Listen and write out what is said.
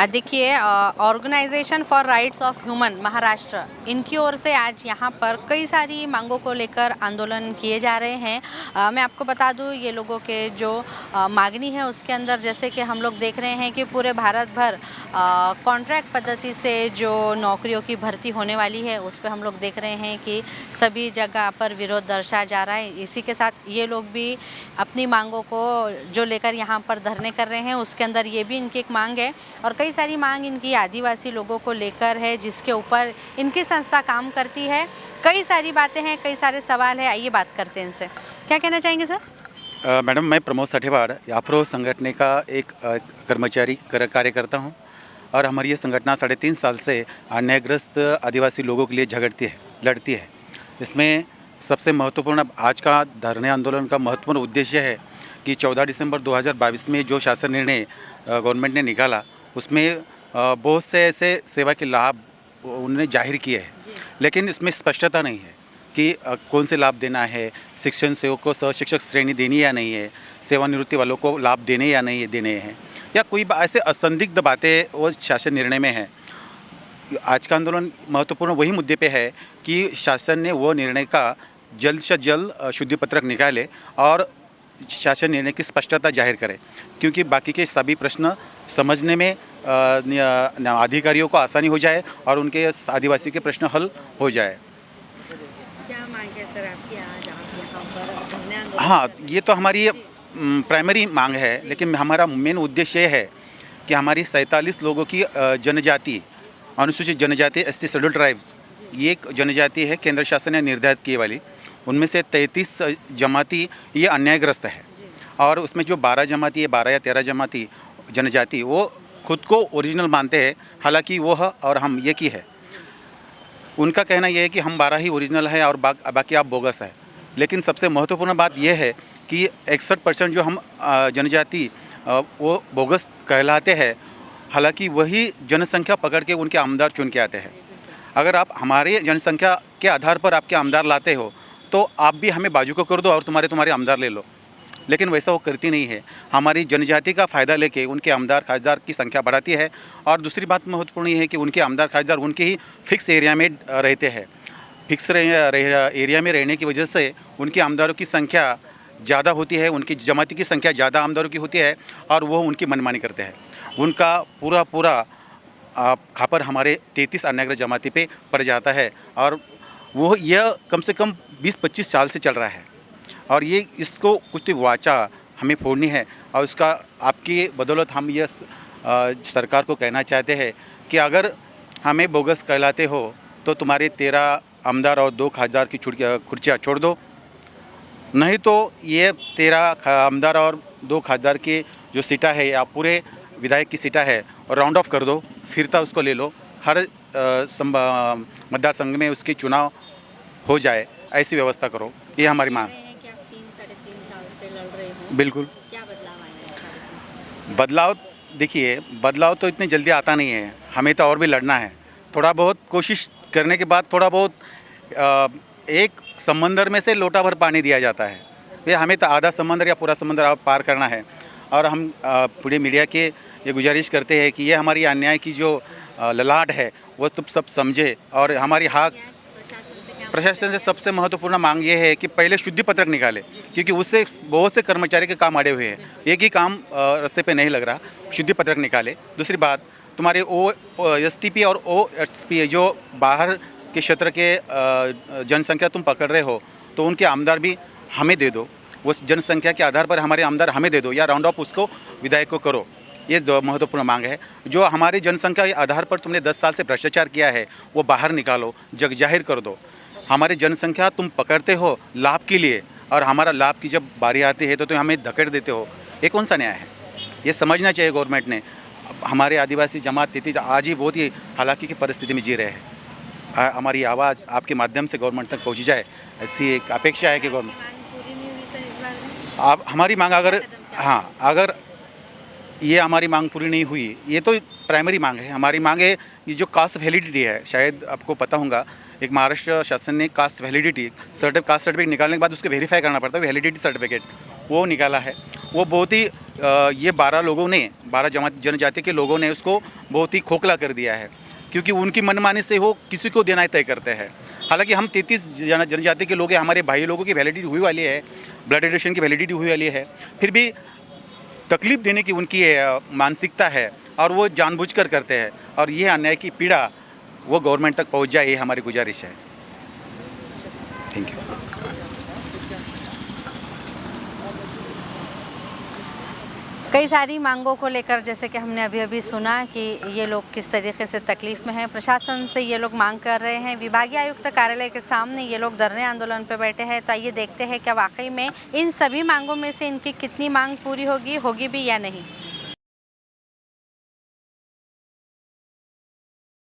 देखिए, organization for rights of human Maharashtra, इनकी ओर से आज यहाँ पर कई सारी मांगों को लेकर आंदोलन किए जा रहे हैं। मैं आपको बता दूँ, ये लोगों के जो मांगनी है उसके अंदर जैसे कि हम लोग देख रहे हैं कि पूरे भारत भर कॉन्ट्रैक्ट पद्धति से जो नौकरियों की भर्ती होने वाली है उस पे हम लोग देख रहे हैं कि सभी जगह पर विरोध दर्शाया जा रहा है। इसी के साथ ये लोग भी अपनी मांगों को जो लेकर यहाँ पर धरने कर रहे हैं उसके अंदर ये भी इनकी एक मांग है, और कई सारी मांग इनकी आदिवासी लोगों को लेकर है जिसके ऊपर इनकी संस्था काम करती है। कई सारी बातें हैं, कई सारे सवाल हैं, आइए बात करते हैं इनसे। क्या कहना चाहेंगे सर? मैडम, मैं प्रमोद सठेवाड़ याप्रो संगठन का एक कर्मचारी कार्यकर्ता हूं, और हमारी ये संगठन 3.5 साल से अन्यायग्रस्त आदिवासी लोगों के लिए लड़ती है। इसमें सबसे महत्वपूर्ण आज का धरने आंदोलन का महत्वपूर्ण उद्देश्य है कि 14 दिसंबर 2022 में जो शासन निर्णय गवर्नमेंट ने निकाला उसमें बहुत से ऐसे सेवा के लाभ उन्होंने जाहिर किए हैं, लेकिन इसमें स्पष्टता नहीं है कि कौन से लाभ देना है, शिक्षण सेवक को सहशिक्षक श्रेणी देनी या नहीं है, सेवानिवृत्ति वालों को लाभ देने या नहीं देने हैं, या कोई ऐसे असंदिग्ध बातें वो शासन निर्णय में है। आज का आंदोलन महत्वपूर्ण वही मुद्दे पे है कि शासन ने वो निर्णय का जल्द से जल्द शुद्धि पत्रक निकाले और शासन निर्णय की स्पष्टता जाहिर करे, क्योंकि बाकी के सभी प्रश्न समझने में अधिकारियों को आसानी हो जाए और उनके आदिवासी के प्रश्न हल हो जाए। क्या मांग है सर आपकी आज आप यहाँ पर धरने आंदोलन? हाँ, ये तो हमारी प्राइमरी मांग है, लेकिन हमारा मेन उद्देश्य ये है कि हमारी 47 लोगों की जनजाति, अनुसूचित जनजाति एसटी शेड्यूल्ड ट्राइब्स, ये एक जनजाति है केंद्र शासन ने निर्धारित की वाली, उनमें से 33 जमाती ये अन्यायग्रस्त है, और उसमें जो 12 जमाती है, 12 या 13 जमाती जनजाति वो खुद को ओरिजिनल मानते हैं, हालांकि वो और हम एक ही है। उनका कहना यह है कि हम 12 ही ओरिजिनल है और बाकी आप बोगस है। लेकिन सबसे महत्वपूर्ण बात यह है कि 61% जो हम जनजाति वो बोगस कहलाते हैं, हालांकि वही जनसंख्या पकड़ के उनके आमदार चुन के आते हैं। अगर आप हमारे जनसंख्या के आधार पर आपके आमदार लाते हो तो आप भी हमें बाजू को कर दो और तुम्हारे आमदार ले लो, लेकिन वैसा वो करती नहीं है। हमारी जनजाति का फ़ायदा लेके उनके आमदार खासदार की संख्या बढ़ाती है, और दूसरी बात महत्वपूर्ण ये है कि उनके आमदार खासदार उनके ही फिक्स एरिया में रहते हैं। फिक्स एरिया में रहने की वजह से उनके आमदारों की संख्या ज़्यादा होती है, उनकी जमाती की संख्या ज़्यादा आमदारों की होती है, और वो उनकी मनमानी करते हैं। उनका पूरा खापर हमारे 33 अन्यायग्रस्त जमाती पे पड़ जाता है, और वो यह कम से कम 20-25 साल से चल रहा है, और ये इसको कुछ तो वाचा हमें फोड़नी है। और उसका आपकी बदौलत हम यह सरकार को कहना चाहते हैं कि अगर हमें बोगस कहलाते हो तो तुम्हारे 13 आमदार और 2 खासदार की कुर्सियाँ छोड़ दो, नहीं तो ये 13 आमदार और 2 खासदार की जो सीटा है या पूरे विधायक की सीटा है और राउंड ऑफ कर दो, फिरता उसको ले लो, हर मतदार संघ में उसकी चुनाव हो जाए, ऐसी व्यवस्था करो। ये हमारी मांग। कि आप 3-3.5 साल से लड़ रहे हो, बिल्कुल। क्या बदलाव आया है 3.5 साल? बदलाव देखिए, बदलाव तो इतनी जल्दी आता नहीं है, हमें तो और भी लड़ना है। थोड़ा बहुत कोशिश करने के बाद थोड़ा बहुत एक समंदर में से लोटा भर पानी दिया जाता है, ये हमें तो आधा समंदर या पूरा समंदर आप पार करना है। और हम पूरे मीडिया के ये गुजारिश करते हैं कि ये हमारी अन्याय की जो ललाट है वो तुम सब समझे, और हमारी हाँ प्रशासन से सबसे महत्वपूर्ण मांग ये है कि पहले शुद्धि पत्रक निकाले, क्योंकि उससे बहुत से कर्मचारी के काम अड़े हुए हैं, एक ही काम रास्ते पे नहीं लग रहा, शुद्धि पत्रक निकाले। दूसरी बात, तुम्हारे एसटीपी और ओएसपी जो बाहर के क्षेत्र के जनसंख्या तुम पकड़ रहे हो, तो उनके आमदार भी हमें दे दो, उस जनसंख्या के आधार पर हमारे आमदार हमें दे दो, या राउंड ऑफ उसको विधायक को करो। ये जो महत्वपूर्ण मांग है, जो हमारी जनसंख्या के आधार पर तुमने 10 साल से भ्रष्टाचार किया है वो बाहर निकालो, जग जाहिर कर दो। हमारी जनसंख्या तुम पकड़ते हो लाभ के लिए, और हमारा लाभ की जब बारी आती है तो तुम हमें धकेल देते हो, ये कौन सा न्याय है? ये समझना चाहिए गवर्नमेंट ने। हमारे आदिवासी जमात 33 आज ही बहुत ही हालाकी की परिस्थिति में जी रहे हैं। हमारी आवाज़ आपके माध्यम से गवर्नमेंट तक पहुँच जाए, ऐसी एक अपेक्षा है कि गवर्नमेंट पूरी नहीं हुई सर इस बार में? आप हमारी मांग अगर ये हमारी मांग पूरी नहीं हुई, ये तो प्राइमरी मांग है। हमारी मांग है ये जो कास्ट वैलिडिटी है, शायद आपको पता होगा, एक महाराष्ट्र शासन ने कास्ट वैलिडिटी कास्ट सर्टिफिकेट निकालने के बाद उसको वेरीफाई करना पड़ता है, वैलिडिटी सर्टिफिकेट वो निकाला है। वो बहुत ही ये 12 लोगों ने 12 जनजाति के लोगों ने उसको बहुत ही खोखला कर दिया है, क्योंकि उनकी मनमानी से वो किसी को देना तय करते हैं। हालांकि हम 33 जनजाति के लोग हैं, हमारे भाई लोगों की वैलिडिटी हुई वाली है, ब्लड रिलेशन की वैलिडिटी हुई वाली है, फिर भी तकलीफ देने की उनकी मानसिकता है और वो जानबूझकर करते हैं, और ये अन्याय की पीड़ा वो गवर्नमेंट तक पहुंच जाए, ये हमारी गुजारिश है। Thank you. कई सारी मांगों को लेकर, जैसे कि हमने अभी अभी सुना कि ये लोग किस तरीके से तकलीफ़ में हैं, प्रशासन से ये लोग मांग कर रहे हैं, विभागीय आयुक्त कार्यालय के सामने ये लोग धरने आंदोलन पर बैठे हैं। तो आइए देखते हैं क्या वाकई में इन सभी मांगों में से इनकी कितनी मांग पूरी होगी भी या नहीं।